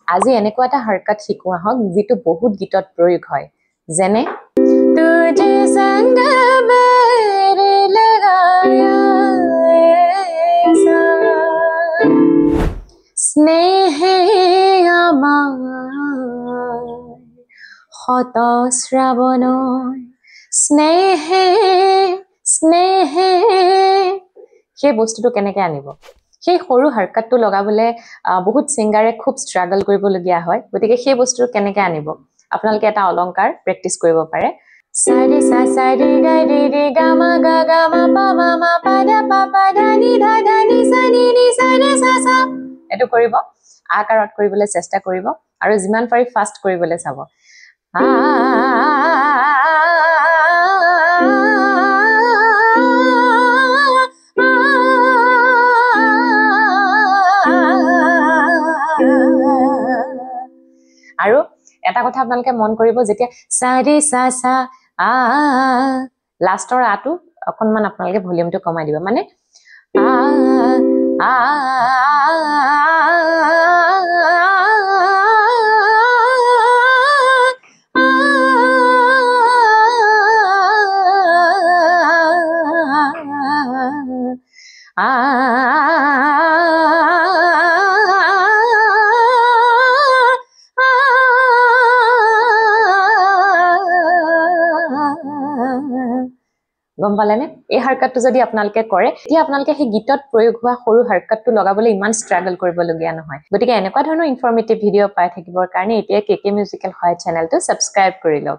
আজি এনেকুৱা এটা হাৰকাত শিকোৱা হওক যিটো বহুত গীতত প্ৰয়োগ হয় যেনে তুঝে संग मेरे लगाया ऐसा স্নেহে আমাৰ শত শ্ৰাবণৰ স্নেহে স্নেহে সেই বস্তুটো কেনেকৈ আনিব সেই সৰু হাৰকাটটো লগাবলে বহুত সিঙ্গাৰে খুব স্ট্ৰাগল কৰিবলগীয়া হয় গতিকে সেই বস্তুটো কেনেকৈ আনিব আপোনালোকে এটা অলংকাৰ প্ৰেক্টিস কৰিব পাৰে সাৰি সা সাৰি গা ৰি ৰি গা মা গা গা মা পা মা পা ধা নি সা নি সা ৰে সা সা এটো কৰিব আকাৰত কৰিবলৈ চেষ্টা কৰিব আৰু যিমান পাৰি ফাষ্ট কৰিবলৈ চাব আৰু এটা কথা আপোনালোকে মন কৰিব যেতিয়া সাৰি সা সা লাষ্টৰ আটো অকনমান আপোনালোকে ভলিউমটো কমাই দিব মানে গম পালেনে এই হাৰকাটটো যদি আপোনালোকে কৰে তেতিয়া আপোনালোকে সেই গীতত প্ৰয়োগ হোৱা সৰু হাৰকাটটো লগাবলৈ ইমান স্ট্ৰাগল কৰিবলগীয়া নহয় গতিকে এনেকুৱা ধৰণৰ ইনফৰমেটিভ ভিডিঅ' পাই থাকিবৰ কাৰণে এতিয়া কেকে মিউজিকেল হয় চেনেলটো সাবস্ক্ৰাইব কৰি লওক